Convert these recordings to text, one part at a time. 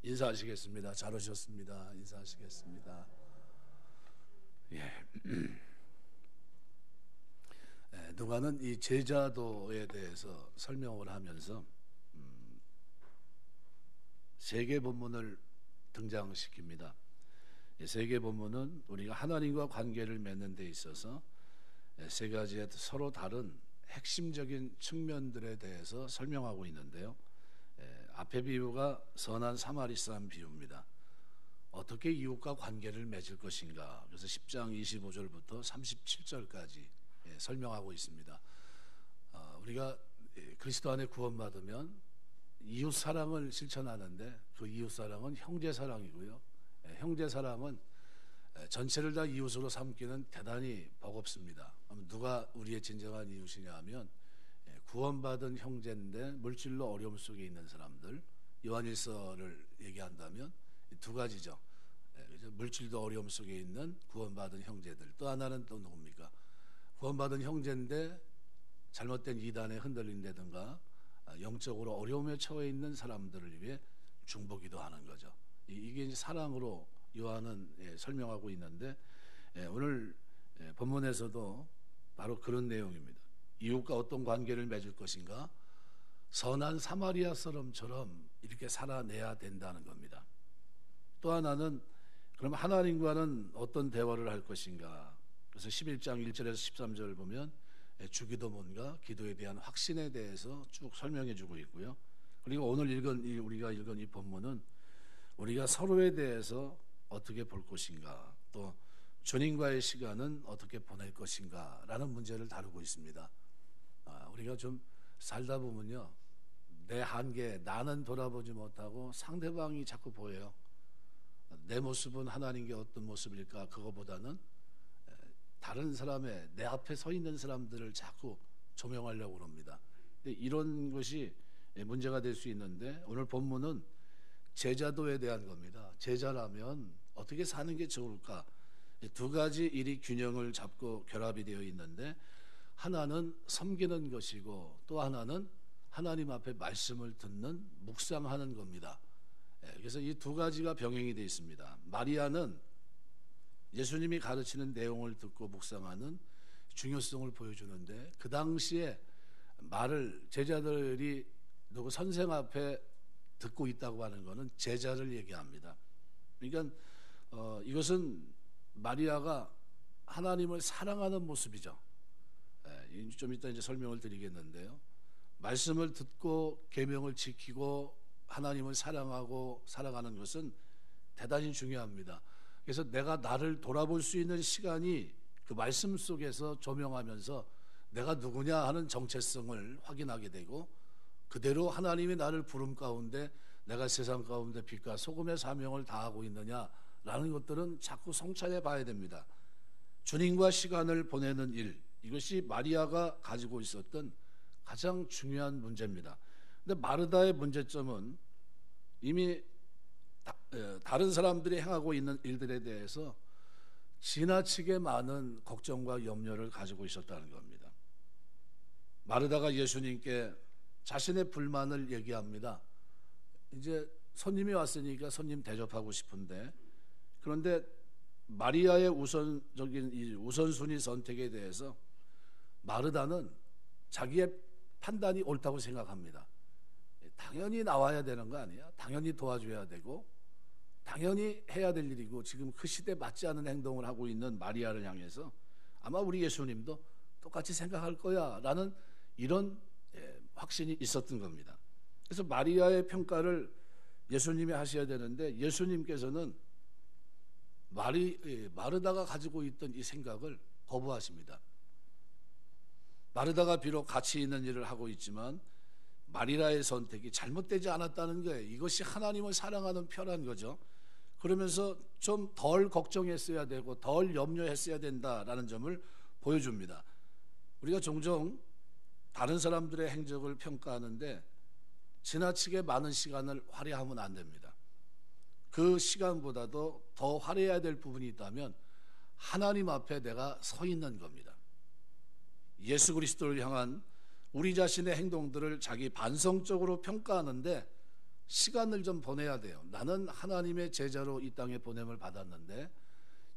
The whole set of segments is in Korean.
인사하시겠습니다. 잘 오셨습니다. 인사하시겠습니다. 예. 누가는 이 제자도에 대해서 설명을 하면서 세 개 본문을 등장시킵니다. 세 개 본문은 우리가 하나님과 관계를 맺는 데 있어서 세 가지의 서로 다른 핵심적인 측면들에 대해서 설명하고 있는데요. 앞에 비유가 선한 사마리 사람 비유입니다. 어떻게 이웃과 관계를 맺을 것인가. 그래서 10장 25절부터 37절까지 설명하고 있습니다. 우리가 그리스도 안에 구원받으면 이웃 사랑을 실천하는데 그 이웃 사랑은 형제 사랑이고요. 형제 사랑은 전체를 다 이웃으로 삼기는 대단히 버겁습니다. 누가 우리의 진정한 이웃이냐 하면 구원받은 형제인데 물질로 어려움 속에 있는 사람들, 요한일서를 얘기한다면 두 가지죠. 물질도 어려움 속에 있는 구원받은 형제들. 또 하나는 또 누굽니까? 구원받은 형제인데 잘못된 이단에 흔들린다든가 영적으로 어려움에 처해 있는 사람들을 위해 중보기도 하는 거죠. 이게 이제 사랑으로 요한은 설명하고 있는데 오늘 본문에서도 바로 그런 내용입니다. 이웃과 어떤 관계를 맺을 것인가? 선한 사마리아 사람처럼 이렇게 살아내야 된다는 겁니다. 또 하나는 그럼 하나님과는 어떤 대화를 할 것인가? 그래서 11장 1절에서 13절 보면 주기도문과 기도에 대한 확신에 대해서 쭉 설명해 주고 있고요. 그리고 오늘 우리가 읽은 이 본문은 우리가 서로에 대해서 어떻게 볼 것인가, 또 주님과의 시간은 어떻게 보낼 것인가 라는 문제를 다루고 있습니다. 우리가 좀 살다 보면요, 내 한계, 나는 돌아보지 못하고 상대방이 자꾸 보여요. 내 모습은 하나님께 어떤 모습일까? 그거보다는 다른 사람의, 내 앞에 서 있는 사람들을 자꾸 조명하려고 합니다. 이런 것이 문제가 될 수 있는데 오늘 본문은 제자도에 대한 겁니다. 제자라면 어떻게 사는 게 좋을까? 두 가지 일이 균형을 잡고 결합이 되어 있는데, 하나는 섬기는 것이고 또 하나는 하나님 앞에 말씀을 듣는, 묵상하는 겁니다. 그래서 이 두 가지가 병행이 되어 있습니다. 마리아는 예수님이 가르치는 내용을 듣고 묵상하는 중요성을 보여주는데, 그 당시에 말을 제자들이 누구 선생 앞에 듣고 있다고 하는 것은 제자를 얘기합니다. 그러니까 이것은 마리아가 하나님을 사랑하는 모습이죠. 좀 이따 이제 설명을 드리겠는데요. 말씀을 듣고 계명을 지키고 하나님을 사랑하고 살아가는 것은 대단히 중요합니다. 그래서 내가 나를 돌아볼 수 있는 시간이 그 말씀 속에서 조명하면서 내가 누구냐 하는 정체성을 확인하게 되고, 그대로 하나님이 나를 부름 가운데 내가 세상 가운데 빛과 소금의 사명을 다하고 있느냐라는 것들은 자꾸 성찰해 봐야 됩니다. 주님과 시간을 보내는 일, 이것이 마리아가 가지고 있었던 가장 중요한 문제입니다. 근데 마르다의 문제점은 이미 다른 사람들이 행하고 있는 일들에 대해서 지나치게 많은 걱정과 염려를 가지고 있었다는 겁니다. 마르다가 예수님께 자신의 불만을 얘기합니다. 이제 손님이 왔으니까 손님 대접하고 싶은데, 그런데 마리아의 우선순위 선택에 대해서 마르다는 자기의 판단이 옳다고 생각합니다. 당연히 나와야 되는 거 아니야? 당연히 도와줘야 되고 당연히 해야 될 일이고, 지금 그 시대에 맞지 않은 행동을 하고 있는 마리아를 향해서 아마 우리 예수님도 똑같이 생각할 거야 라는 이런 확신이 있었던 겁니다. 그래서 마리아의 평가를 예수님이 하셔야 되는데, 예수님께서는 마르다가 가지고 있던 이 생각을 거부하십니다. 마르다가 비록 가치 있는 일을 하고 있지만 마리아의 선택이 잘못되지 않았다는 거예요. 이것이 하나님을 사랑하는 표란 거죠. 그러면서 좀 덜 걱정했어야 되고 덜 염려했어야 된다라는 점을 보여줍니다. 우리가 종종 다른 사람들의 행적을 평가하는데 지나치게 많은 시간을 할애하면 안 됩니다. 그 시간보다도 더 할애해야 될 부분이 있다면 하나님 앞에 내가 서 있는 겁니다. 예수 그리스도를 향한 우리 자신의 행동들을 자기 반성적으로 평가하는데 시간을 좀 보내야 돼요. 나는 하나님의 제자로 이 땅에 보냄을 받았는데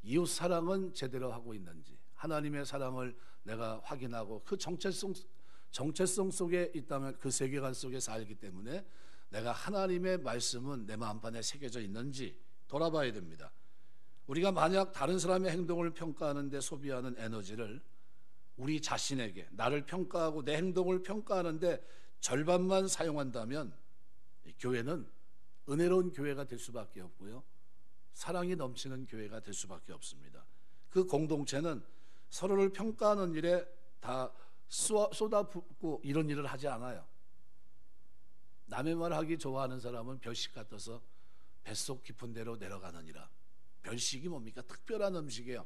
이웃 사랑은 제대로 하고 있는지, 하나님의 사랑을 내가 확인하고 그 정체성 속에 이 땅을, 그 세계관 속에 살기 때문에 내가 하나님의 말씀은 내 마음판에 새겨져 있는지 돌아봐야 됩니다. 우리가 만약 다른 사람의 행동을 평가하는데 소비하는 에너지를 우리 자신에게, 나를 평가하고 내 행동을 평가하는데 절반만 사용한다면 이 교회는 은혜로운 교회가 될 수밖에 없고요, 사랑이 넘치는 교회가 될 수밖에 없습니다. 그 공동체는 서로를 평가하는 일에 다 쏟아붓고 이런 일을 하지 않아요. 남의 말하기 좋아하는 사람은 별식 같아서 뱃속 깊은 데로 내려가느니라. 별식이 뭡니까? 특별한 음식이에요.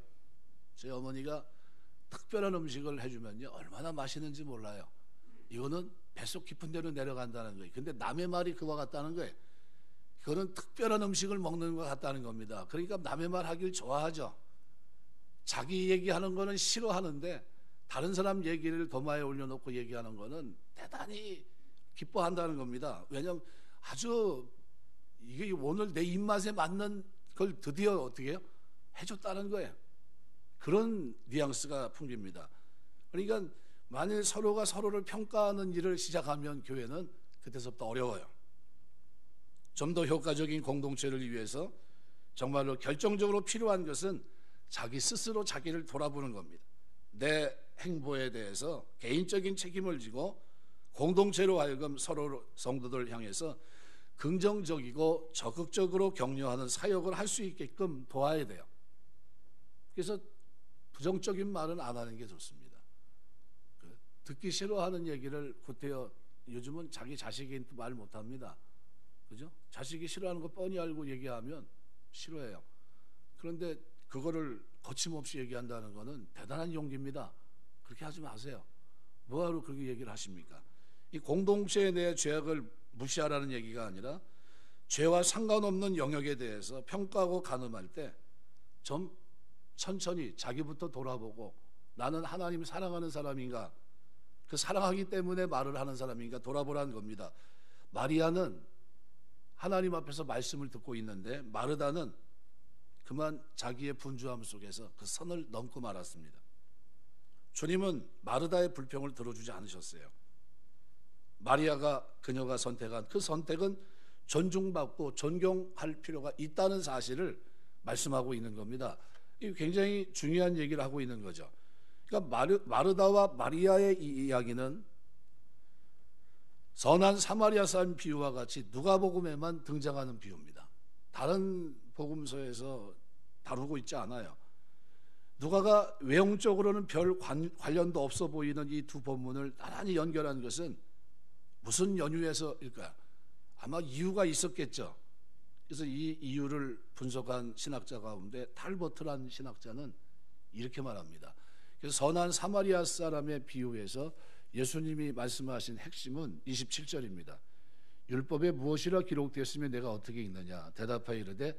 저희 어머니가 특별한 음식을 해주면요, 얼마나 맛있는지 몰라요. 이거는 뱃속 깊은 데로 내려간다는 거예요. 근데 남의 말이 그와 같다는 거예요. 그거는 특별한 음식을 먹는 것 같다는 겁니다. 그러니까 남의 말 하길 좋아하죠. 자기 얘기하는 거는 싫어하는데 다른 사람 얘기를 도마에 올려놓고 얘기하는 거는 대단히 기뻐한다는 겁니다. 왜냐하면 아주 이게 오늘 내 입맛에 맞는 걸 드디어 어떻게 해요? 해줬다는 거예요. 그런 뉘앙스가 풍깁니다. 그러니까 만일 서로가 서로를 평가하는 일을 시작하면 교회는 그때서부터 어려워요. 좀 더 효과적인 공동체를 위해서 정말로 결정적으로 필요한 것은 자기 스스로 자기를 돌아보는 겁니다. 내 행보에 대해서 개인적인 책임을 지고 공동체로 하여금 서로 성도들 향해서 긍정적이고 적극적으로 격려하는 사역을 할 수 있게끔 도와야 돼요. 그래서 부정적인 말은 안 하는 게 좋습니다. 듣기 싫어하는 얘기를 구태여, 요즘은 자기 자식이 말 못합니다. 그죠? 자식이 싫어하는 거 뻔히 알고 얘기하면 싫어해요. 그런데 그거를 거침없이 얘기한다는 거는 대단한 용기입니다. 그렇게 하지 마세요. 뭐하러 그렇게 얘기를 하십니까? 이 공동체 내 죄악을 무시하라는 얘기가 아니라 죄와 상관없는 영역에 대해서 평가하고 간음할 때 좀 천천히 자기부터 돌아보고, 나는 하나님을 사랑하는 사람인가, 그 사랑하기 때문에 말을 하는 사람인가 돌아보라는 겁니다. 마리아는 하나님 앞에서 말씀을 듣고 있는데 마르다는 그만 자기의 분주함 속에서 그 선을 넘고 말았습니다. 주님은 마르다의 불평을 들어주지 않으셨어요. 마리아가, 그녀가 선택한 그 선택은 존중받고 존경할 필요가 있다는 사실을 말씀하고 있는 겁니다. 이 굉장히 중요한 얘기를 하고 있는 거죠. 그러니까 마르다와 마리아의 이 이야기는 선한 사마리아 사람 비유와 같이 누가복음에만 등장하는 비유입니다. 다른 복음서에서 다루고 있지 않아요. 누가가 외형적으로는 별 관련도 없어 보이는 이 두 본문을 나란히 연결한 것은 무슨 연유에서일까요? 아마 이유가 있었겠죠. 그래서 이 이유를 분석한 신학자 가운데 탈버트라는 신학자는 이렇게 말합니다. 그래서 선한 사마리아 사람의 비유에서 예수님이 말씀하신 핵심은 27절입니다. 율법에 무엇이라 기록되었으면 내가 어떻게 읽느냐? 대답하여 이르되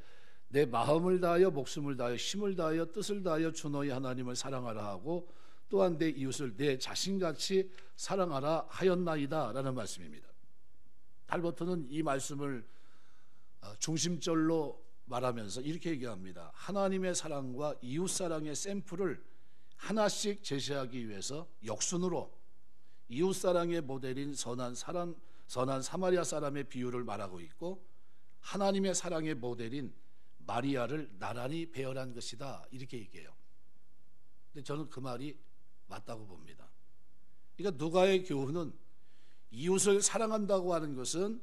내 마음을 다하여 목숨을 다하여 힘을 다하여 뜻을 다하여 주 너희 하나님을 사랑하라 하고 또한 내 이웃을 내 자신같이 사랑하라 하였나이다 라는 말씀입니다. 탈버트는 이 말씀을 중심절로 말하면서 이렇게 얘기합니다. 하나님의 사랑과 이웃 사랑의 샘플을 하나씩 제시하기 위해서 역순으로 이웃 사랑의 모델인 선한 사마리아 사람의 비유를 말하고 있고, 하나님의 사랑의 모델인 마리아를 나란히 배열한 것이다 이렇게 얘기해요. 근데 저는 그 말이 맞다고 봅니다. 그러니까 누가의 교훈은 이웃을 사랑한다고 하는 것은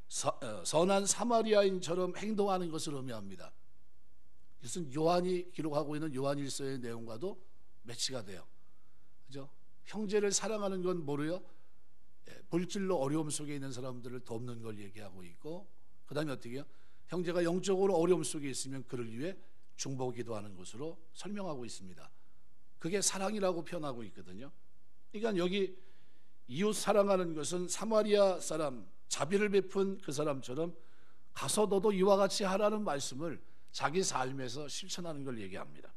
선한 사마리아인처럼 행동하는 것을 의미합니다. 이것은 요한이 기록하고 있는 요한일서의 내용과도 매치가 돼요. 그죠? 형제를 사랑하는 건 뭐래요? 물질로 어려움 속에 있는 사람들을 돕는 걸 얘기하고 있고, 그 다음에 어떻게 해요? 형제가 영적으로 어려움 속에 있으면 그를 위해 중보기도 하는 것으로 설명하고 있습니다. 그게 사랑이라고 표현하고 있거든요. 그러니까 여기 이웃 사랑하는 것은 사마리아 사람, 자비를 베푼 그 사람처럼 가서 너도 이와 같이 하라는 말씀을 자기 삶에서 실천하는 걸 얘기합니다.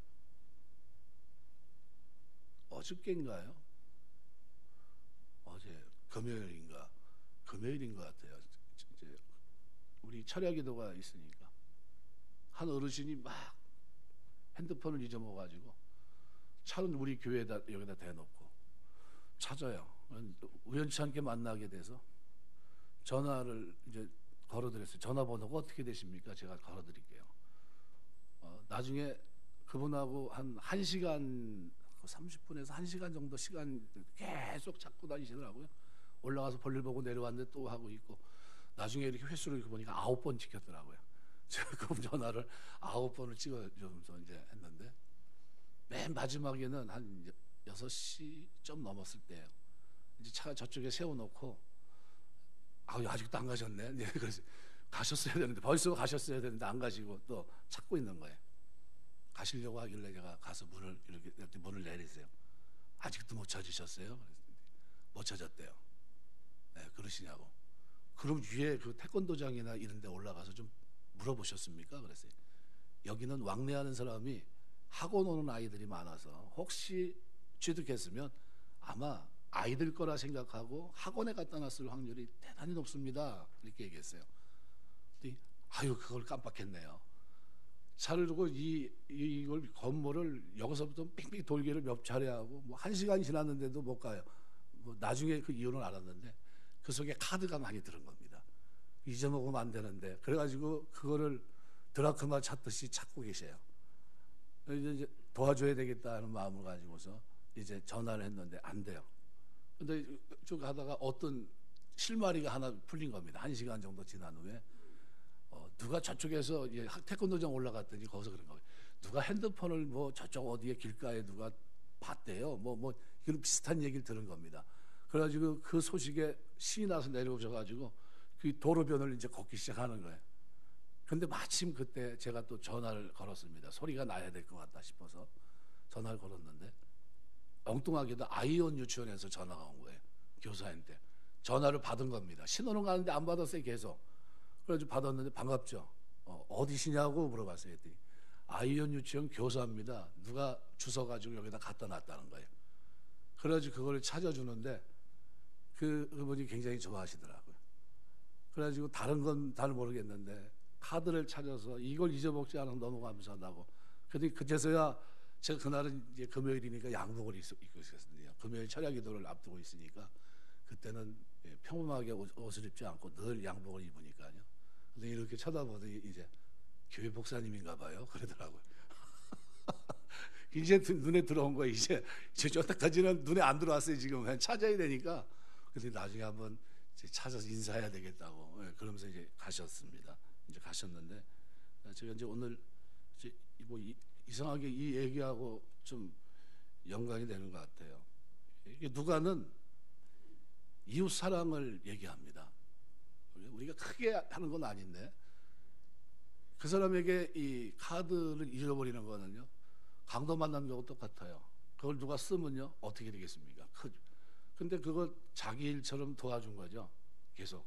어저께인가요? 어제 금요일인 것 같아요. 우리 철야기도가 있으니까 한 어르신이 막 핸드폰을 잊어먹어가지고 차는 우리 교회에다 여기다 대놓고 찾아요. 우연치 않게 만나게 돼서 전화를 이제 걸어드렸어요. 전화번호가 어떻게 되십니까? 제가 걸어드릴게요. 나중에 그분하고 한 1시간 30분에서 1시간 정도 시간 계속 찾고 다니시더라고요. 올라가서 볼일 보고 내려왔는데 또 하고 있고, 나중에 이렇게 횟수를 이렇게 보니까 9번 찍혔더라고요. 제가 그분 전화를 9번을 찍어주면서 이제 했는데, 맨 마지막에는 한 6시 좀 넘었을 때예요. 이제 차가 저쪽에 세워놓고 아직도 안 가셨네. 네, 그래서 가셨어야 되는데, 벌써 가셨어야 되는데 안 가시고 또 찾고 있는 거예요. 가시려고 하길래 제가 가서 이렇게 문을 내리세요. 아직도 못 찾으셨어요? 못 찾았대요. 네, 그러시냐고. 그럼 위에 그 태권도장이나 이런 데 올라가서 좀 물어보셨습니까? 그랬어요. 여기는 왕래하는 사람이 학원 오는 아이들이 많아서 혹시 취득했으면 아마 아이들 거라 생각하고 학원에 갖다 놨을 확률이 대단히 높습니다. 이렇게 얘기했어요. 아유, 그걸 깜빡했네요. 차를 두고 이걸 건물을 여기서부터 빙빙 돌기를 몇 차례 하고 뭐 1시간 지났는데도 못 가요. 뭐 나중에 그 이유는 알았는데 그 속에 카드가 많이 들은 겁니다. 잊어먹으면 안 되는데, 그래가지고 그거를 드라크마 찾듯이 찾고 계세요. 이제 도와줘야 되겠다는 마음을 가지고서 이제 전화를 했는데 안 돼요. 근데 쭉 하다가 어떤 실마리가 하나 풀린 겁니다. 1시간 정도 지난 후에 누가 저쪽에서 태권도장 올라갔더니 거기서 그런 거예요. 누가 핸드폰을 뭐 저쪽 어디에 길가에 누가 봤대요. 뭐 이런 비슷한 얘기를 들은 겁니다. 그래가지고 그 소식에 신이 나서 내려오셔가지고 그 도로변을 이제 걷기 시작하는 거예요. 근데 마침 그때 제가 또 전화를 걸었습니다. 소리가 나야 될 것 같다 싶어서 전화를 걸었는데 엉뚱하게도 아이온 유치원에서 전화가 온 거예요. 교사한테 전화를 받은 겁니다. 신호는 가는데 안 받았어요. 계속. 그래서 받았는데 반갑죠. 어디시냐고 물어봤어요. 했더니 아이온 유치원 교사입니다. 누가 주워가지고 여기다 갖다 놨다는 거예요. 그래가지고 그걸 찾아주는데 그분이 굉장히 좋아하시더라고요. 그래가지고 다른 건 잘 모르겠는데 카드를 찾아서 이걸 잊어먹지 않으면 너무 감사하다고. 그랬더니 그제서야 제가 그날은 이제 금요일이니까 양복을 입고 있었거든요. 금요일 철야기도를 앞두고 있으니까 그때는 평범하게 옷을 입지 않고 늘 양복을 입으니까요. 근데 이렇게 쳐다보더니 이제 교회 목사님인가 봐요. 그러더라고요. 이제 눈에 들어온 거예요. 이제 저때까지는 눈에 안 들어왔어요. 지금 그냥 찾아야 되니까. 근데 나중에 한번 찾아서 인사해야 되겠다고 그러면서 이제 가셨습니다. 이제 가셨는데 제가 이제 오늘 이제 뭐 이상하게 이 얘기하고 좀 연관이 되는 것 같아요. 이게 누가는 이웃 사랑을 얘기합니다. 우리가 크게 하는 건 아닌데 그 사람에게 이 카드를 잃어버리는 거는요, 강도 만난 거하고 똑같아요. 그걸 누가 쓰면요 어떻게 되겠습니까? 근데 그거 자기 일처럼 도와준 거죠. 계속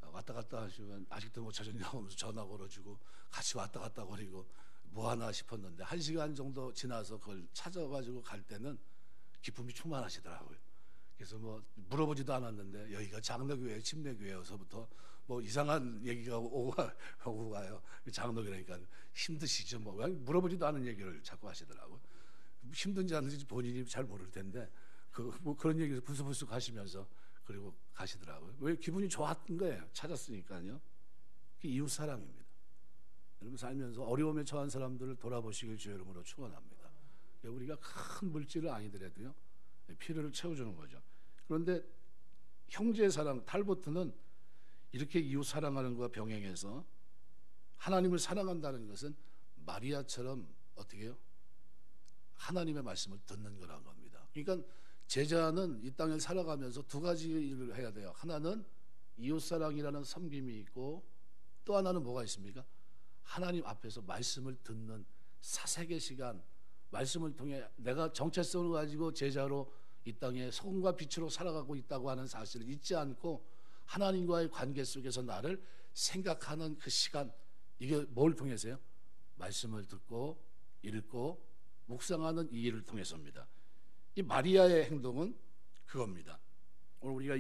왔다 갔다 하시면 아직도 못 찾았냐고 하면서 전화 걸어주고 같이 왔다 갔다 거리고 뭐 하나 싶었는데 1시간 정도 지나서 그걸 찾아가지고 갈 때는 기쁨이 충만하시더라고요. 그래서 뭐 물어보지도 않았는데 여기가 장로교회 침례교회여서부터 뭐 이상한 얘기가 오고 가요. 장로교회니까 힘드시죠. 뭐 물어보지도 않은 얘기를 자꾸 하시더라고요. 힘든지 안 힘든지 본인이 잘 모를 텐데 뭐 그런 얘기를 불쑥불쑥 하시면서 그리고 가시더라고요. 왜 기분이 좋았던 거예요. 찾았으니까요. 그게 이웃 사랑입니다. 여러분 살면서 어려움에 처한 사람들을 돌아보시길 주의 이름으로 축원합니다. 우리가 큰 물질은 아니더라도요 필요를 채워주는 거죠. 그런데 형제 사랑, 탈보트는 이렇게 이웃 사랑하는 것과 병행해서 하나님을 사랑한다는 것은 마리아처럼 어떻게 해요? 하나님의 말씀을 듣는 거라는 겁니다. 그러니까 제자는 이 땅을 살아가면서 두 가지 일을 해야 돼요. 하나는 이웃 사랑이라는 섬김이 있고 또 하나는 뭐가 있습니까? 하나님 앞에서 말씀을 듣는 사색의 시간, 말씀을 통해 내가 정체성을 가지고 제자로 이 땅에 소금과 빛으로 살아가고 있다고 하는 사실을 잊지 않고 하나님과의 관계 속에서 나를 생각하는 그 시간, 이게 뭘 통해서요? 말씀을 듣고 읽고 묵상하는 이 일을 통해서입니다. 이 마리아의 행동은 그겁니다. 오늘 우리가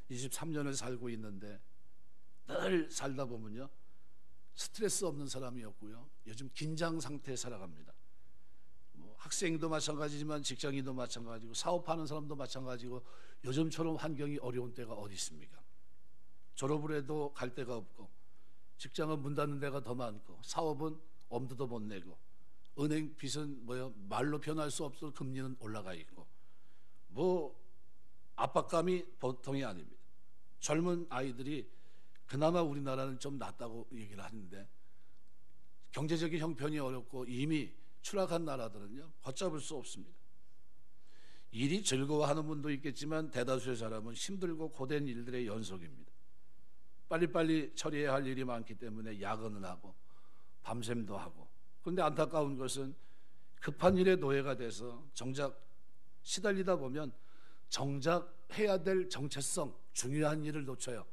2023년을 살고 있는데 늘 살다 보면요, 스트레스 없는 사람이었고요, 요즘 긴장 상태에 살아갑니다. 뭐 학생도 마찬가지지만 직장인도 마찬가지고 사업하는 사람도 마찬가지고 요즘처럼 환경이 어려운 때가 어디 있습니까? 졸업을 해도 갈 데가 없고, 직장은 문 닫는 데가 더 많고, 사업은 엄두도 못 내고, 은행 빚은 말로 표현할 수 없어 금리는 올라가 있고, 뭐 압박감이 보통이 아닙니다. 젊은 아이들이 그나마 우리나라는 좀 낫다고 얘기를 하는데, 경제적인 형편이 어렵고 이미 추락한 나라들은요, 걷잡을 수 없습니다. 일이 즐거워하는 분도 있겠지만 대다수의 사람은 힘들고 고된 일들의 연속입니다. 빨리빨리 처리해야 할 일이 많기 때문에 야근을 하고 밤샘도 하고, 그런데 안타까운 것은 급한 일에 노예가 돼서 정작 시달리다 보면 정작 해야 될 정체성, 중요한 일을 놓쳐요.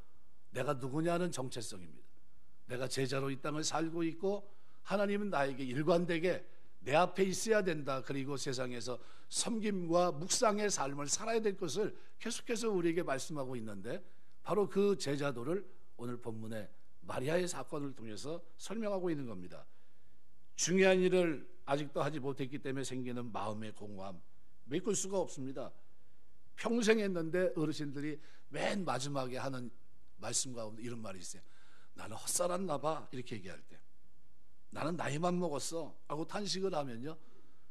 내가 누구냐는 정체성입니다. 내가 제자로 이 땅을 살고 있고 하나님은 나에게 일관되게 내 앞에 있어야 된다. 그리고 세상에서 섬김과 묵상의 삶을 살아야 될 것을 계속해서 우리에게 말씀하고 있는데, 바로 그 제자도를 오늘 본문에 마리아의 사건을 통해서 설명하고 있는 겁니다. 중요한 일을 아직도 하지 못했기 때문에 생기는 마음의 공허함, 메꿀 수가 없습니다. 평생 했는데 어르신들이 맨 마지막에 하는 말씀 가운데 이런 말이 있어요. 나는 헛살았나 봐, 이렇게 얘기할 때. 나는 나이만 먹었어 하고 탄식을 하면요,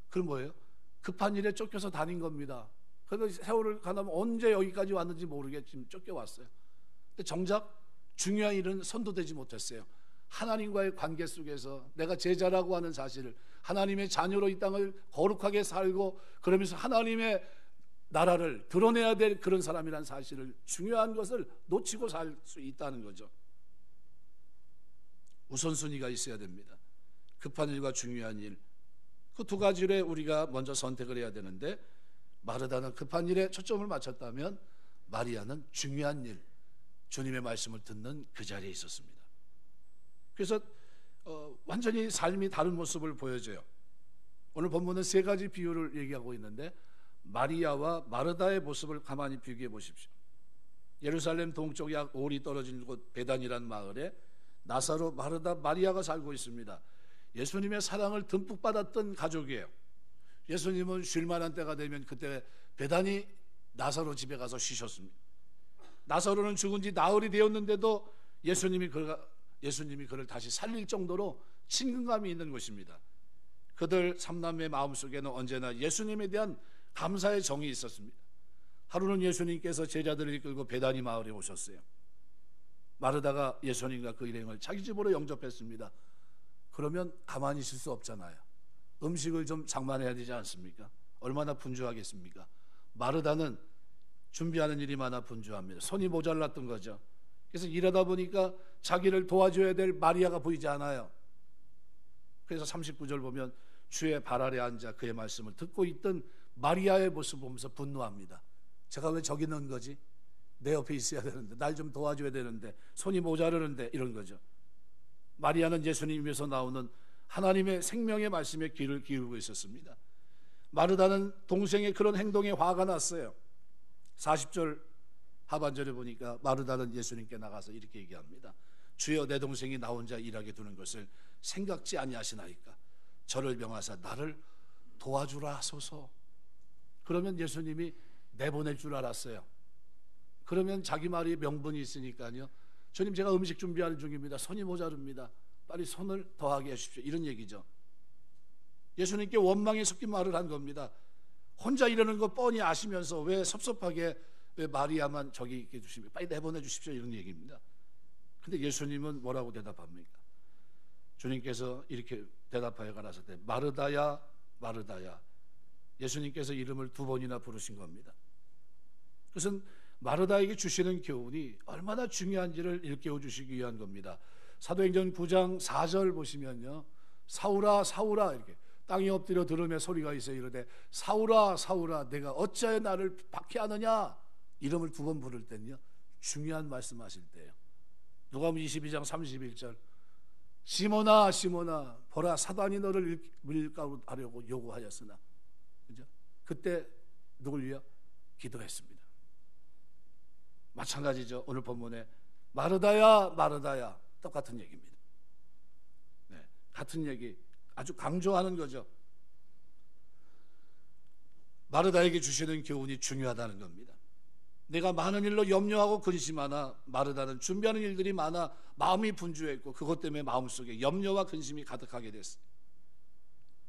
그건 뭐예요? 급한 일에 쫓겨서 다닌 겁니다. 그래서 세월을 가다면 언제 여기까지 왔는지 모르겠지만 쫓겨왔어요. 근데 정작 중요한 일은 선도되지 못했어요. 하나님과의 관계 속에서 내가 제자라고 하는 사실을, 하나님의 자녀로 이 땅을 거룩하게 살고 그러면서 하나님의 나라를 드러내야 될 그런 사람이라는 사실을, 중요한 것을 놓치고 살 수 있다는 거죠. 우선순위가 있어야 됩니다. 급한 일과 중요한 일, 그 두 가지를 우리가 먼저 선택을 해야 되는데, 마르다는 급한 일에 초점을 맞췄다면 마리아는 중요한 일, 주님의 말씀을 듣는 그 자리에 있었습니다. 그래서 완전히 삶이 다른 모습을 보여줘요. 오늘 본문은 세 가지 비유를 얘기하고 있는데, 마리아와 마르다의 모습을 가만히 비교해 보십시오. 예루살렘 동쪽 약 5리 떨어진 곳 베단이라는 마을에 나사로, 마르다, 마리아가 살고 있습니다. 예수님의 사랑을 듬뿍 받았던 가족이에요. 예수님은 쉴 만한 때가 되면 그때 베단이 나사로 집에 가서 쉬셨습니다. 나사로는 죽은 지 나흘이 되었는데도 예수님이 그를 다시 살릴 정도로 친근감이 있는 것입니다. 그들 삼남매 마음속에는 언제나 예수님에 대한 감사의 정이 있었습니다. 하루는 예수님께서 제자들을 이끌고 베다니 마을에 오셨어요. 마르다가 예수님과 그 일행을 자기 집으로 영접했습니다. 그러면 가만히 있을 수 없잖아요. 음식을 좀 장만해야 되지 않습니까? 얼마나 분주하겠습니까? 마르다는 준비하는 일이 많아 분주합니다. 손이 모자랐던 거죠. 그래서 일하다 보니까 자기를 도와줘야 될 마리아가 보이지 않아요. 그래서 39절 보면 주의 발 아래 앉아 그의 말씀을 듣고 있던 마리아의 모습을 보면서 분노합니다. 제가 왜 저기 있는 거지? 내 옆에 있어야 되는데, 날 좀 도와줘야 되는데, 손이 모자르는데, 이런 거죠. 마리아는 예수님에서 나오는 하나님의 생명의 말씀에 귀를 기울이고 있었습니다. 마르다는 동생의 그런 행동에 화가 났어요. 40절 하반절에 보니까 마르다는 예수님께 나가서 이렇게 얘기합니다. 주여, 내 동생이 나 혼자 일하게 두는 것을 생각지 아니하시나이까? 저를 명하사 나를 도와주라 하소서. 그러면 예수님이 내보낼 줄 알았어요. 그러면 자기 말이 명분이 있으니까요. 주님, 제가 음식 준비하는 중입니다. 손이 모자릅니다. 빨리 손을 더하게 하십시오. 이런 얘기죠. 예수님께 원망에 섞인 말을 한 겁니다. 혼자 이러는 거 뻔히 아시면서 왜 섭섭하게 왜 마리아만 저기 있게 주시면 빨리 내보내 주십시오, 이런 얘기입니다. 근데 예수님은 뭐라고 대답합니까? 주님께서 이렇게 대답하여 가라사대 마르다야, 마르다야. 예수님께서 이름을 2번이나 부르신 겁니다. 그것은 마르다에게 주시는 교훈이 얼마나 중요한지를 일깨워 주시기 위한 겁니다. 사도행전 9장 4절 보시면요, 사울아 사울아, 이렇게 땅에 엎드려 들으며 소리가 있어 이르되 사울아 사울아 내가 어찌하여 나를 박해하느냐. 이름을 2번 부를 때는요, 중요한 말씀하실 때예요. 누가복음 22장 31절 시몬아 시몬아 보라 사단이 너를 밀가루하려고 요구하였으나, 그죠? 그때 누굴 위하여? 기도했습니다. 마찬가지죠. 오늘 본문에 마르다야 마르다야, 똑같은 얘기입니다. 네, 같은 얘기 아주 강조하는 거죠. 마르다에게 주시는 교훈이 중요하다는 겁니다. 내가 많은 일로 염려하고 근심하나 마르다는 준비하는 일들이 많아 마음이 분주했고 그것 때문에 마음속에 염려와 근심이 가득하게 됐어요.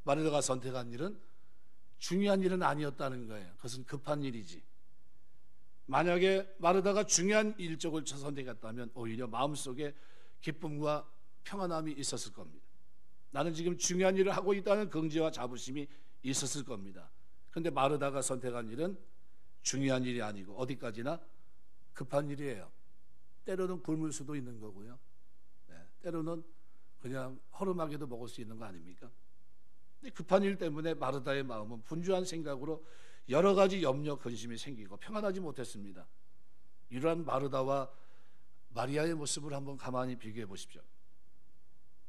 마르다가 선택한 일은 중요한 일은 아니었다는 거예요. 그것은 급한 일이지. 만약에 마르다가 중요한 일적을 선택했다면 오히려 마음속에 기쁨과 평안함이 있었을 겁니다. 나는 지금 중요한 일을 하고 있다는 긍지와 자부심이 있었을 겁니다. 그런데 마르다가 선택한 일은 중요한 일이 아니고 어디까지나 급한 일이에요. 때로는 굶을 수도 있는 거고요. 네, 때로는 그냥 허름하게도 먹을 수 있는 거 아닙니까? 근데 급한 일 때문에 마르다의 마음은 분주한 생각으로 여러 가지 염려, 근심이 생기고 평안하지 못했습니다. 이러한 마르다와 마리아의 모습을 한번 가만히 비교해 보십시오.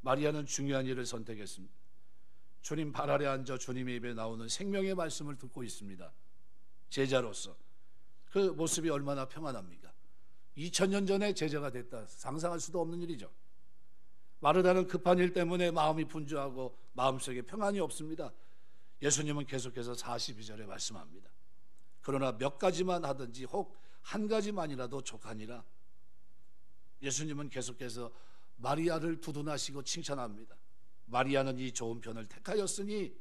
마리아는 중요한 일을 선택했습니다. 주님 발 아래 앉아 주님의 입에 나오는 생명의 말씀을 듣고 있습니다. 제자로서 그 모습이 얼마나 평안합니까? 2000년 전에 제자가 됐다, 상상할 수도 없는 일이죠. 마르다는 급한 일 때문에 마음이 분주하고 마음속에 평안이 없습니다. 예수님은 계속해서 42절에 말씀합니다. 그러나 몇 가지만 하든지 혹 한 가지만이라도 족하니라. 예수님은 계속해서 마리아를 두둔하시고 칭찬합니다. 마리아는 이 좋은 편을 택하였으니,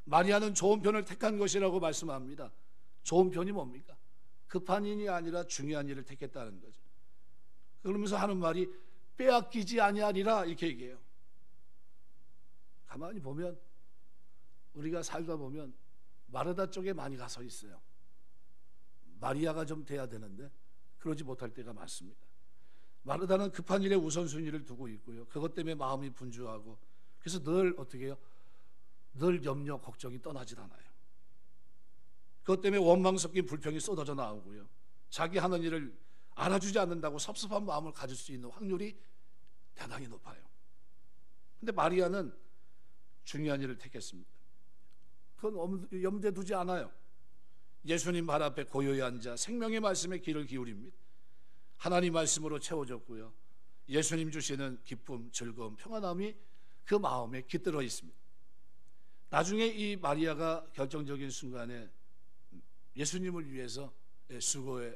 마리아는 좋은 편을 택한 것이라고 말씀합니다. 좋은 편이 뭡니까? 급한 일이 아니라 중요한 일을 택했다는 거죠. 그러면서 하는 말이 빼앗기지 아니하리라, 이렇게 얘기해요. 가만히 보면 우리가 살다 보면 마르다 쪽에 많이 가서 있어요. 마리아가 좀 돼야 되는데 그러지 못할 때가 많습니다. 마르다는 급한 일에 우선순위를 두고 있고요. 그것 때문에 마음이 분주하고, 그래서 늘 어떻게 해요? 늘 염려, 걱정이 떠나질 않아요. 그것 때문에 원망 섞인 불평이 쏟아져 나오고요. 자기 하는 일을 알아주지 않는다고 섭섭한 마음을 가질 수 있는 확률이 대단히 높아요. 그런데 마리아는 중요한 일을 택했습니다. 그건 염두에 두지 않아요. 예수님 발 앞에 고요히 앉아 생명의 말씀에 귀를 기울입니다. 하나님 말씀으로 채워졌고요. 예수님 주시는 기쁨, 즐거움, 평안함이 그 마음에 깃들어 있습니다. 나중에 이 마리아가 결정적인 순간에 예수님을 위해서 수고의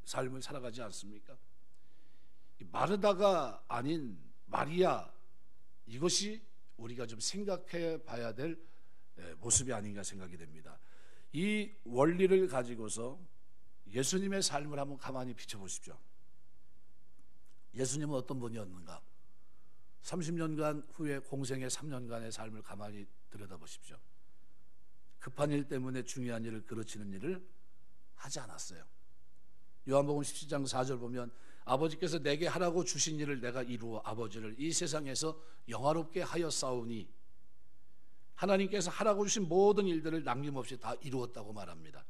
삶을 살아가지 않습니까? 마르다가 아닌 마리아, 이것이 우리가 좀 생각해 봐야 될 모습이 아닌가 생각이 됩니다. 이 원리를 가지고서 예수님의 삶을 한번 가만히 비춰보십시오. 예수님은 어떤 분이었는가? 30년간 후에 공생의 3년간의 삶을 가만히 들여다보십시오. 급한 일 때문에 중요한 일을 그르치는 일을 하지 않았어요. 요한복음 17장 4절 보면 아버지께서 내게 하라고 주신 일을 내가 이루어 아버지를 이 세상에서 영화롭게 하였사오니, 하나님께서 하라고 주신 모든 일들을 남김없이 다 이루었다고 말합니다.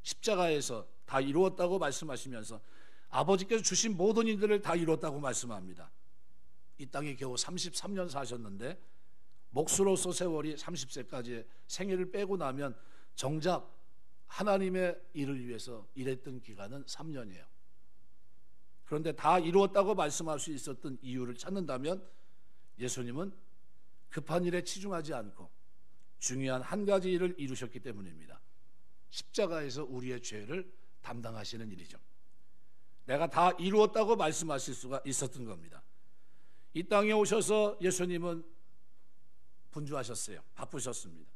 십자가에서 다 이루었다고 말씀하시면서 아버지께서 주신 모든 일들을 다 이루었다고 말씀합니다. 이 땅에 겨우 33년 사셨는데 몫으로서 세월이 30세까지의 생애를 빼고 나면 정작 하나님의 일을 위해서 일했던 기간은 3년이에요. 그런데 다 이루었다고 말씀할 수 있었던 이유를 찾는다면 예수님은 급한 일에 치중하지 않고 중요한 한 가지 일을 이루셨기 때문입니다. 십자가에서 우리의 죄를 담당하시는 일이죠. 내가 다 이루었다고 말씀하실 수가 있었던 겁니다. 이 땅에 오셔서 예수님은 분주하셨어요. 바쁘셨습니다.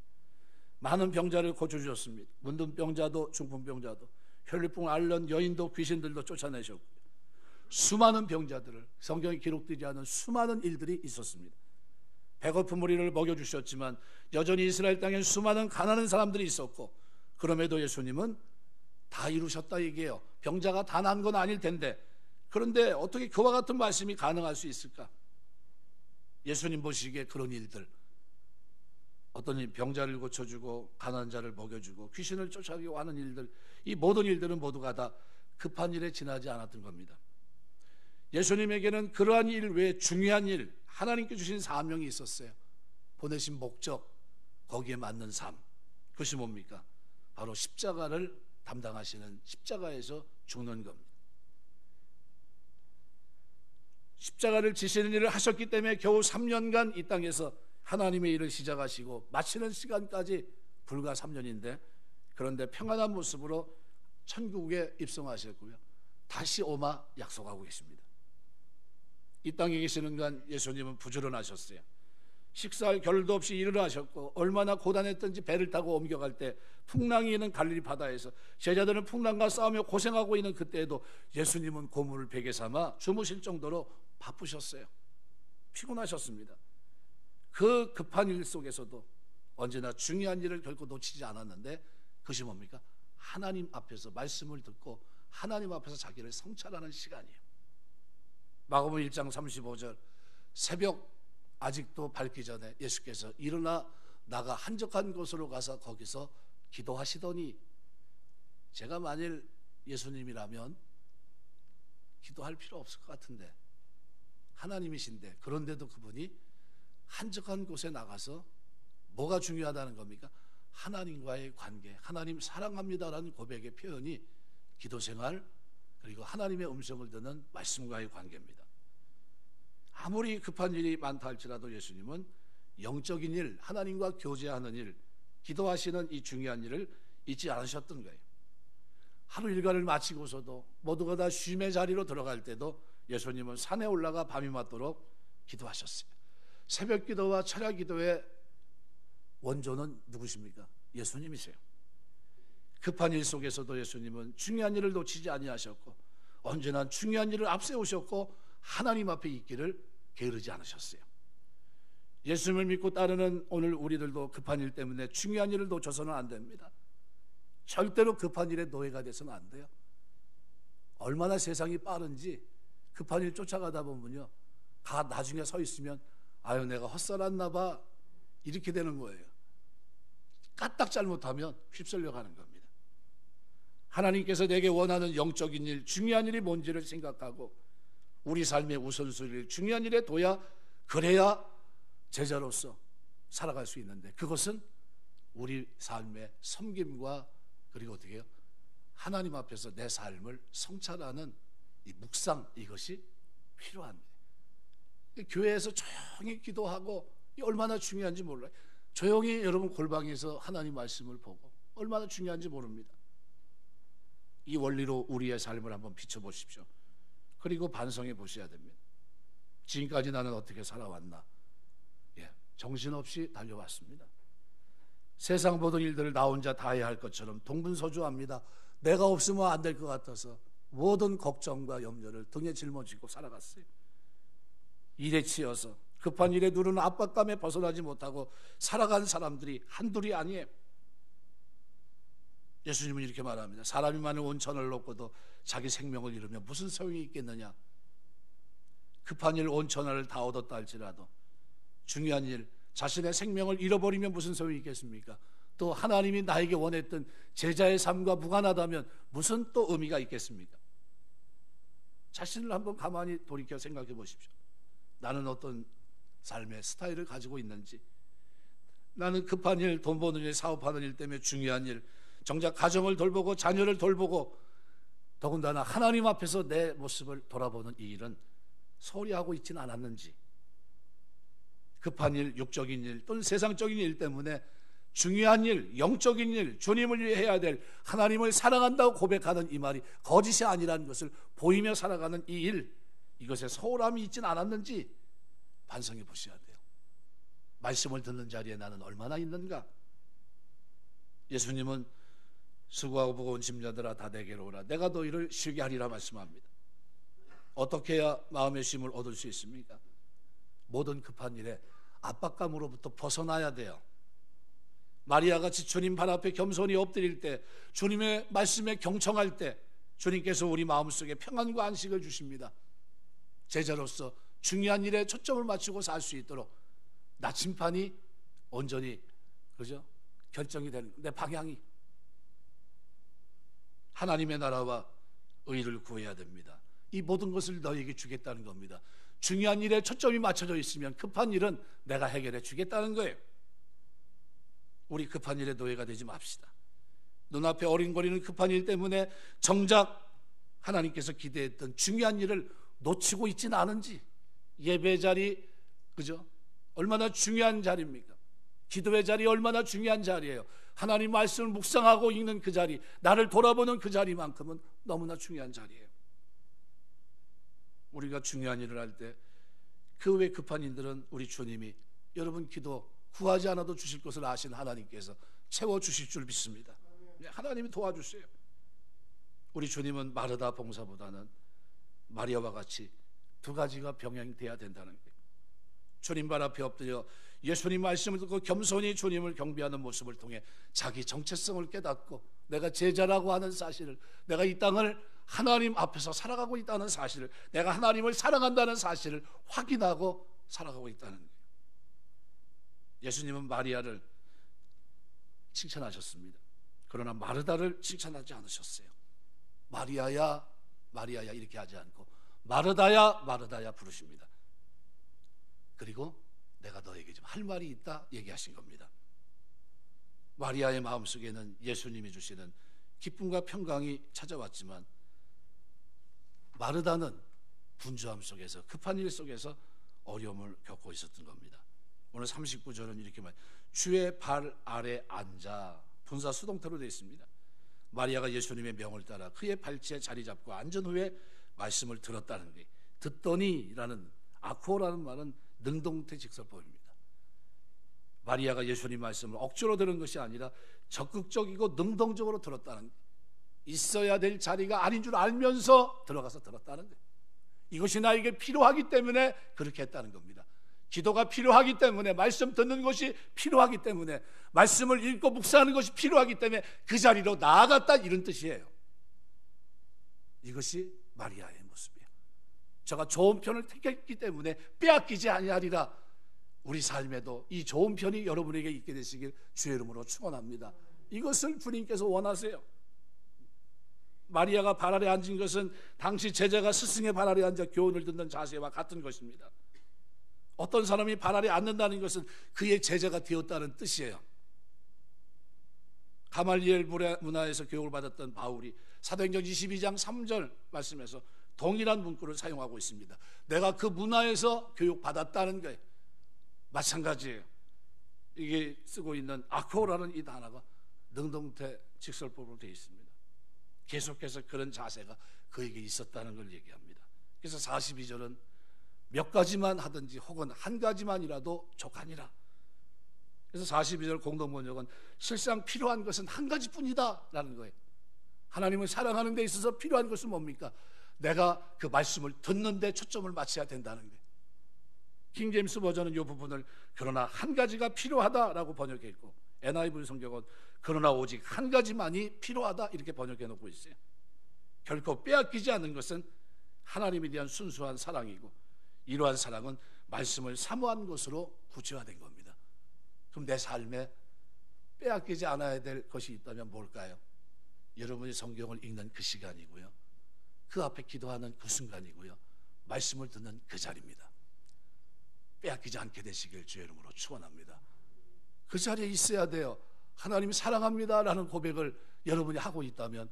많은 병자를 고쳐주셨습니다. 문둥병자도 중풍병자도, 혈류증 앓는 여인도 귀신들도 쫓아내셨고요. 수많은 병자들을, 성경에 기록되지 않은 수많은 일들이 있었습니다. 배고픈 무리를 먹여주셨지만 여전히 이스라엘 땅엔 수많은 가난한 사람들이 있었고, 그럼에도 예수님은 다 이루셨다 얘기해요. 병자가 다 난 건 아닐 텐데, 그런데 어떻게 그와 같은 말씀이 가능할 수 있을까? 예수님 보시기에 그런 일들, 어떤 병자를 고쳐주고 가난한 자를 먹여주고 귀신을 쫓아내고 하는 일들, 이 모든 일들은 모두가 다 급한 일에 지나지 않았던 겁니다. 예수님에게는 그러한 일 외에 중요한 일, 하나님께 주신 사명이 있었어요. 보내신 목적, 거기에 맞는 삶, 그것이 뭡니까? 바로 십자가를 담당하시는 십자가에서 죽는 겁니다. 십자가를 지시는 일을 하셨기 때문에 겨우 3년간 이 땅에서 하나님의 일을 시작하시고 마치는 시간까지 불과 3년인데, 그런데 평안한 모습으로 천국에 입성하셨고요, 다시 오마 약속하고 계십니다. 이 땅에 계시는 간 예수님은 부지런하셨어요. 식사할 겨를도 없이 일을 하셨고, 얼마나 고단했던지 배를 타고 옮겨갈 때 풍랑이 있는 갈릴리 바다에서 제자들은 풍랑과 싸우며 고생하고 있는 그때에도 예수님은 고물을 베개 삼아 주무실 정도로 바쁘셨어요. 피곤하셨습니다. 그 급한 일 속에서도 언제나 중요한 일을 결코 놓치지 않았는데, 그것이 뭡니까? 하나님 앞에서 말씀을 듣고 하나님 앞에서 자기를 성찰하는 시간이에요. 마가복음 1장 35절, 새벽 아직도 밝기 전에 예수께서 일어나 나가 한적한 곳으로 가서 거기서 기도하시더니, 제가 만일 예수님이라면 기도할 필요 없을 것 같은데, 하나님이신데, 그런데도 그분이 한적한 곳에 나가서 뭐가 중요하다는 겁니까? 하나님과의 관계, 하나님 사랑합니다라는 고백의 표현이 기도생활, 그리고 하나님의 음성을 듣는 말씀과의 관계입니다. 아무리 급한 일이 많다 할지라도 예수님은 영적인 일, 하나님과 교제하는 일, 기도하시는 이 중요한 일을 잊지 않으셨던 거예요. 하루 일과를 마치고서도 모두가 다 쉼의 자리로 들어갈 때도 예수님은 산에 올라가 밤이 맞도록 기도하셨어요. 새벽 기도와 철야 기도의 원조는 누구십니까? 예수님이세요. 급한 일 속에서도 예수님은 중요한 일을 놓치지 아니하셨고, 언제나 중요한 일을 앞세우셨고, 하나님 앞에 있기를 게으르지 않으셨어요. 예수님을 믿고 따르는 오늘 우리들도 급한 일 때문에 중요한 일을 놓쳐서는 안 됩니다. 절대로 급한 일에 노예가 돼서는 안 돼요. 얼마나 세상이 빠른지 급한 일 쫓아가다 보면요, 나중에 서 있으면 아유 내가 헛살았나 봐, 이렇게 되는 거예요. 까딱 잘못하면 휩쓸려 가는 겁니다. 하나님께서 내게 원하는 영적인 일, 중요한 일이 뭔지를 생각하고 우리 삶의 우선순위를 중요한 일에 둬야, 그래야 제자로서 살아갈 수 있는데, 그것은 우리 삶의 섬김과, 그리고 어떻게 해요? 하나님 앞에서 내 삶을 성찰하는 이 묵상, 이것이 필요합니다. 교회에서 조용히 기도하고 얼마나 중요한지 몰라요. 조용히 여러분 골방에서 하나님 말씀을 보고 얼마나 중요한지 모릅니다. 이 원리로 우리의 삶을 한번 비춰보십시오. 그리고 반성해 보셔야 됩니다. 지금까지 나는 어떻게 살아왔나? 정신없이 달려왔습니다. 세상 모든 일들을 나 혼자 다 해야 할 것처럼 동분서주합니다. 내가 없으면 안 될 것 같아서 모든 걱정과 염려를 등에 짊어지고 살아갔어요. 일에 치여서 급한 일에 누르는 압박감에 벗어나지 못하고 살아간 사람들이 한둘이 아니에요. 예수님은 이렇게 말합니다. 사람이 만일 온 천을 놓고도 자기 생명을 잃으면 무슨 소용이 있겠느냐? 급한 일 온 천하를 다 얻었다 할지라도 중요한 일, 자신의 생명을 잃어버리면 무슨 소용이 있겠습니까? 또 하나님이 나에게 원했던 제자의 삶과 무관하다면 무슨 또 의미가 있겠습니까? 자신을 한번 가만히 돌이켜 생각해 보십시오. 나는 어떤 삶의 스타일을 가지고 있는지, 나는 급한 일, 돈 버는 일, 사업하는 일 때문에 중요한 일, 정작 가정을 돌보고 자녀를 돌보고 더군다나 하나님 앞에서 내 모습을 돌아보는 이 일은 소홀히 하고 있지는 않았는지, 급한 일, 육적인 일 또는 세상적인 일 때문에 중요한 일, 영적인 일, 주님을 위해 해야 될, 하나님을 사랑한다고 고백하는 이 말이 거짓이 아니라는 것을 보이며 살아가는 이 일, 이것에 소홀함이 있지는 않았는지 반성해 보셔야 돼요. 말씀을 듣는 자리에 나는 얼마나 있는가? 예수님은 수고하고 무거운 짐자들아 다 내게로 오라, 내가 너희를 쉬게 하리라 말씀합니다. 어떻게 해야 마음의 쉼을 얻을 수 있습니까? 모든 급한 일에 압박감으로부터 벗어나야 돼요. 마리아같이 주님 발 앞에 겸손히 엎드릴 때, 주님의 말씀에 경청할 때 주님께서 우리 마음속에 평안과 안식을 주십니다. 제자로서 중요한 일에 초점을 맞추고 살 수 있도록 나침판이 온전히 결정이 되는, 내 방향이 하나님의 나라와 의를 구해야 됩니다. 이 모든 것을 너에게 주겠다는 겁니다. 중요한 일에 초점이 맞춰져 있으면 급한 일은 내가 해결해 주겠다는 거예요. 우리 급한 일에 노예가 되지 맙시다. 눈앞에 어린거리는 급한 일 때문에 정작 하나님께서 기대했던 중요한 일을 놓치고 있지는 않은지, 예배 자리, 그죠? 얼마나 중요한 자리입니까? 기도의 자리 얼마나 중요한 자리예요. 하나님 말씀을 묵상하고 읽는 그 자리, 나를 돌아보는 그 자리만큼은 너무나 중요한 자리예요. 우리가 중요한 일을 할 때 그 외 급한 일들은 우리 주님이 여러분 기도 구하지 않아도 주실 것을 아신 하나님께서 채워주실 줄 믿습니다. 하나님이 도와주세요. 우리 주님은 마르다 봉사보다는 마리아와 같이 두 가지가 병행돼야 된다는 거예요. 주님 발 앞에 엎드려 예수님 말씀을 듣고 겸손히 주님을 경배하는 모습을 통해 자기 정체성을 깨닫고 내가 제자라고 하는 사실을, 내가 이 땅을 하나님 앞에서 살아가고 있다는 사실을, 내가 하나님을 사랑한다는 사실을 확인하고 살아가고 있다는 거예요. 예수님은 마리아를 칭찬하셨습니다. 그러나 마르다를 칭찬하지 않으셨어요. 마리아야 마리아야 이렇게 하지 않고 마르다야 마르다야 부르십니다. 그리고 내가 너에게 좀 할 말이 있다 얘기하신 겁니다. 마리아의 마음속에는 예수님이 주시는 기쁨과 평강이 찾아왔지만 마르다는 분주함 속에서, 급한 일 속에서 어려움을 겪고 있었던 겁니다. 오늘 39절은 이렇게 말해요. 주의 발 아래 앉아, 분사 수동태로 되어 있습니다. 마리아가 예수님의 명을 따라 그의 발치에 자리 잡고 앉은 후에 말씀을 들었다는 거예요. 듣더니라는 아쿠오라는 말은 능동태 직설법입니다. 마리아가 예수님 말씀을 억지로 들은 것이 아니라 적극적이고 능동적으로 들었다는 거예요. 있어야 될 자리가 아닌 줄 알면서 들어가서 들었다는 거예요. 이것이 나에게 필요하기 때문에 그렇게 했다는 겁니다. 기도가 필요하기 때문에, 말씀 듣는 것이 필요하기 때문에, 말씀을 읽고 묵상하는 것이 필요하기 때문에 그 자리로 나아갔다, 이런 뜻이에요. 이것이 마리아의 모습이에요. 제가 좋은 편을 택했기 때문에 빼앗기지 아니하리라. 우리 삶에도 이 좋은 편이 여러분에게 있게 되시길 주의 이름으로 축원합니다. 이것을 주님께서 원하세요. 마리아가 발 아래 앉은 것은 당시 제자가 스승의 발 아래 앉아 교훈을 듣는 자세와 같은 것입니다. 어떤 사람이 발 아래 앉는다는 것은 그의 제자가 되었다는 뜻이에요. 가말리엘 문화에서 교육을 받았던 바울이 사도행전 22장 3절 말씀에서 동일한 문구를 사용하고 있습니다. 내가 그 문화에서 교육받았다는 거예요. 마찬가지예요. 이게 쓰고 있는 아코라는 이 단어가 능동태 직설법으로 되어 있습니다. 계속해서 그런 자세가 그에게 있었다는 걸 얘기합니다. 그래서 42절은 몇 가지만 하든지 혹은 한 가지만이라도 족하니라. 그래서 42절 공동번역은 실상 필요한 것은 한 가지뿐이다 라는 거예요. 하나님을 사랑하는 데 있어서 필요한 것은 뭡니까? 내가 그 말씀을 듣는 데 초점을 맞춰야 된다는 거예요. 킹제임스 버전은 이 부분을 그러나 한 가지가 필요하다라고 번역했고, NIV 성경은 그러나 오직 한 가지만이 필요하다 이렇게 번역해 놓고 있어요. 결코 빼앗기지 않는 것은 하나님에 대한 순수한 사랑이고, 이러한 사랑은 말씀을 사모한 것으로 구체화된 겁니다. 그럼 내 삶에 빼앗기지 않아야 될 것이 있다면 뭘까요? 여러분이 성경을 읽는 그 시간이고요, 그 앞에 기도하는 그 순간이고요, 말씀을 듣는 그 자리입니다. 빼앗기지 않게 되시길 주의 이름으로 축원합니다. 그 자리에 있어야 돼요. 하나님 사랑합니다 라는 고백을 여러분이 하고 있다면,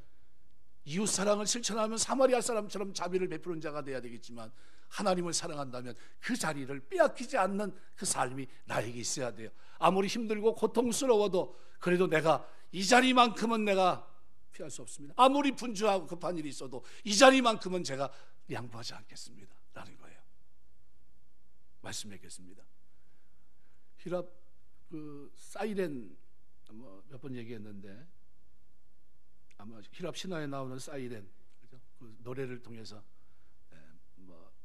이웃사랑을 실천하면 사마리아 사람처럼 자비를 베푸는 자가 돼야 되겠지만, 하나님을 사랑한다면 그 자리를 빼앗기지 않는 그 삶이 나에게 있어야 돼요. 아무리 힘들고 고통스러워도 그래도 내가 이 자리만큼은 내가 피할 수 없습니다. 아무리 분주하고 급한 일이 있어도 이 자리만큼은 제가 양보하지 않겠습니다 라는 거예요. 말씀드리겠습니다. 히랍 그 사이렌 몇 번 얘기했는데, 아마 히랍 신화에 나오는 사이렌, 그죠? 그 노래를 통해서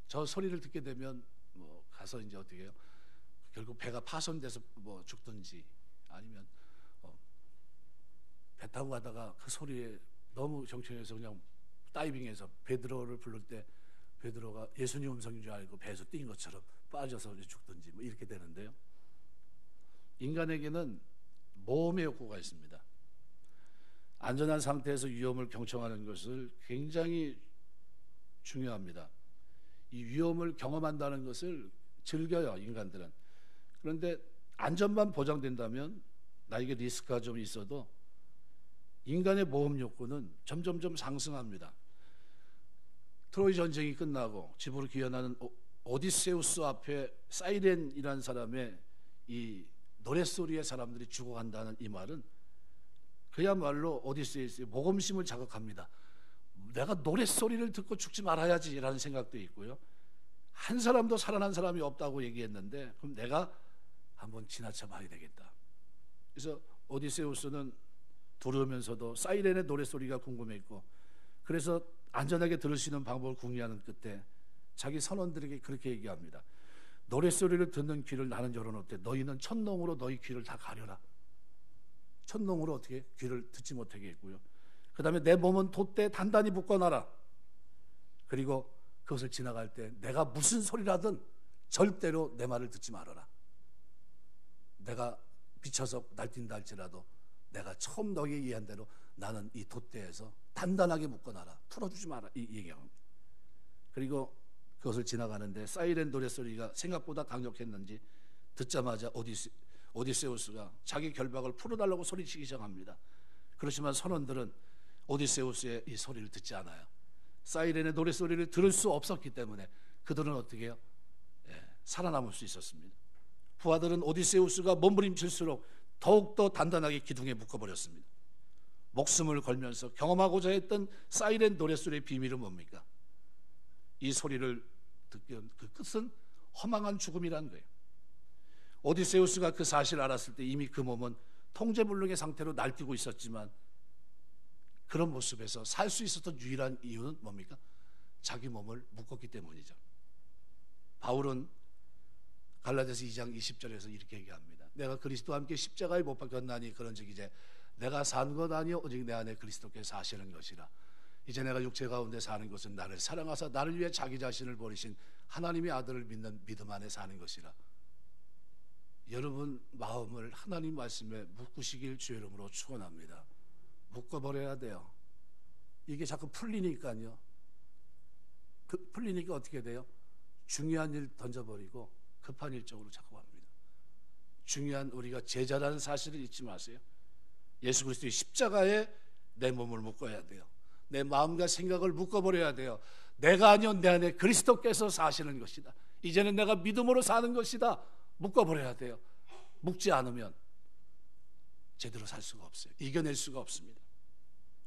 저 소리를 듣게 되면 가서 이제 어떻게 해요? 결국 배가 파손돼서 죽든지, 아니면 배 타고 가다가 그 소리에 너무 정신해서 그냥 다이빙해서 베드로를 부를 때 베드로가 예수님 음성인 줄 알고 배에서 뛴 것처럼 빠져서 죽든지 이렇게 되는데요. 인간에게는 모험의 욕구가 있습니다. 안전한 상태에서 위험을 경청하는 것을 굉장히 중요합니다. 이 위험을 경험한다는 것을 즐겨요, 인간들은. 그런데 안전만 보장된다면 나에게 리스크가 좀 있어도 인간의 모험 욕구는 점점점 상승합니다. 트로이 전쟁이 끝나고 집으로 귀환하는 오디세우스 앞에 사이렌이라는 사람의 이 노랫소리에 사람들이 죽어간다는 이 말은 그야말로 오디세우스의 모험심을 자극합니다. 내가 노랫소리를 듣고 죽지 말아야지라는 생각도 있고요. 한 사람도 살아난 사람이 없다고 얘기했는데 그럼 내가 한번 지나쳐 봐야 되겠다. 그래서 오디세우스는 두려우면서도 사이렌의 노랫소리가 궁금했고, 그래서 안전하게 들을 수 있는 방법을 궁리하는 끝에 자기 선원들에게 그렇게 얘기합니다. 노랫소리를 듣는 귀를 나는 열어놓되 너희는 천농으로 너희 귀를 다 가려라. 천농으로 어떻게 귀를 듣지 못하게 했고요. 그 다음에 내 몸은 돛대에 단단히 묶어놔라. 그리고 그것을 지나갈 때 내가 무슨 소리라든 절대로 내 말을 듣지 말아라. 내가 미쳐서 날뛴다 할지라도 내가 처음 너희에 의한 대로 나는 이 돛대에서 단단하게 묶어놔라. 풀어주지 마라. 이 얘기합니다. 그리고 그것을 지나가는데 사이렌 노랫소리가 생각보다 강력했는지 듣자마자 오디세우스가 자기 결박을 풀어달라고 소리치기 시작합니다. 그렇지만 선원들은 오디세우스의 이 소리를 듣지 않아요. 사이렌의 노랫소리를 들을 수 없었기 때문에 그들은 어떻게 해요? 살아남을 수 있었습니다. 부하들은 오디세우스가 몸부림칠수록 더욱더 단단하게 기둥에 묶어버렸습니다. 목숨을 걸면서 경험하고자 했던 사이렌 노랫소리의 비밀은 뭡니까? 이 소리를 듣기는 그 끝은 허망한 죽음이라는 거예요. 오디세우스가 그 사실을 알았을 때 이미 그 몸은 통제불능의 상태로 날뛰고 있었지만 그런 모습에서 살 수 있었던 유일한 이유는 뭡니까? 자기 몸을 묶었기 때문이죠. 바울은 갈라디아서 2장 20절에서 이렇게 얘기합니다. 내가 그리스도와 함께 십자가에 못 박혔나니 그런즉 이제 내가 산 것 아니요 오직 내 안에 그리스도께서 사시는 것이라. 이제 내가 육체 가운데 사는 것은 나를 사랑하사 나를 위해 자기 자신을 버리신 하나님의 아들을 믿는 믿음 안에 사는 것이라. 여러분 마음을 하나님 말씀에 묶으시길 주의 이름으로 축원합니다. 묶어버려야 돼요. 이게 자꾸 풀리니까요. 풀리니까 어떻게 돼요? 중요한 일 던져버리고 급한 일 쪽으로 자꾸 갑니다. 중요한 우리가 제자라는 사실을 잊지 마세요. 예수 그리스도의 십자가에 내 몸을 묶어야 돼요. 내 마음과 생각을 묶어버려야 돼요. 내가 아니요 내 안에 그리스도께서 사시는 것이다. 이제는 내가 믿음으로 사는 것이다. 묶어버려야 돼요. 묶지 않으면 제대로 살 수가 없어요. 이겨낼 수가 없습니다.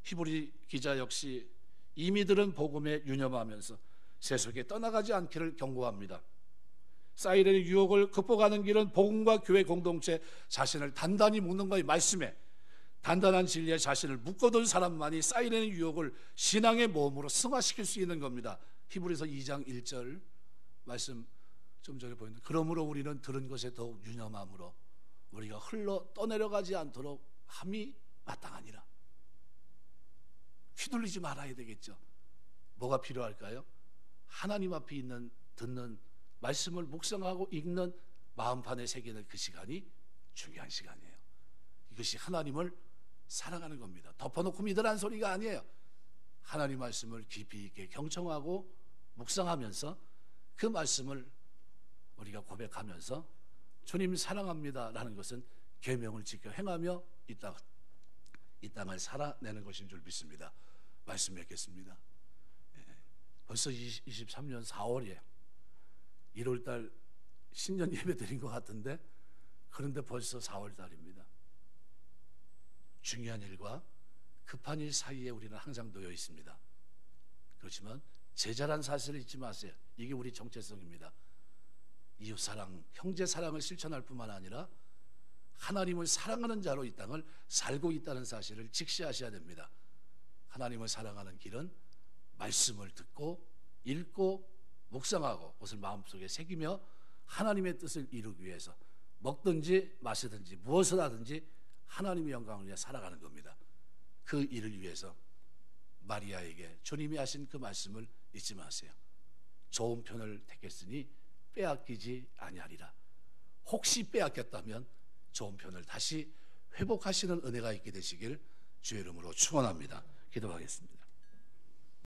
히브리 기자 역시 이미들은 복음에 유념하면서 세속에 떠나가지 않기를 경고합니다. 사이렌의 유혹을 극복하는 길은 복음과 교회 공동체 자신을 단단히 묶는 것의 말씀에 단단한 진리에 자신을 묶어둔 사람만이 사이렌의 유혹을 신앙의 모험으로 승화시킬 수 있는 겁니다. 히브리서 2장 1절 말씀 좀 전에 보였는데 그러므로 우리는 들은 것에 더욱 유념함으로 우리가 흘러 떠내려가지 않도록 함이 마땅하니라. 휘둘리지 말아야 되겠죠. 뭐가 필요할까요? 하나님 앞에 있는 듣는 말씀을 묵상하고 읽는 마음판에 새기는 그 시간이 중요한 시간이에요. 이것이 하나님을 사랑하는 겁니다. 덮어놓고 믿으라는 소리가 아니에요. 하나님 말씀을 깊이 있게 경청하고 묵상하면서 그 말씀을 우리가 고백하면서 주님 사랑합니다 라는 것은 계명을 지켜 행하며 이 땅을 살아내는 것인 줄 믿습니다. 말씀 맺겠습니다. 벌써 23년 4월이에요 1월달 신년 예배 드린 것 같은데 그런데 벌써 4월달입니다. 중요한 일과 급한 일 사이에 우리는 항상 놓여 있습니다. 그렇지만 제자란 사실을 잊지 마세요. 이게 우리 정체성입니다. 이웃사랑, 형제사랑을 실천할 뿐만 아니라 하나님을 사랑하는 자로 이 땅을 살고 있다는 사실을 직시하셔야 됩니다. 하나님을 사랑하는 길은 말씀을 듣고 읽고 묵상하고 그것을 마음속에 새기며 하나님의 뜻을 이루기 위해서 먹든지 마시든지 무엇을 하든지 하나님의 영광을 위해 살아가는 겁니다. 그 일을 위해서 마리아에게 주님이 하신 그 말씀을 잊지 마세요. 좋은 편을 택했으니 빼앗기지 아니하리라. 혹시 빼앗겼다면 좋은 편을 다시 회복하시는 은혜가 있게 되시길 주의 이름으로 축원합니다. 기도하겠습니다.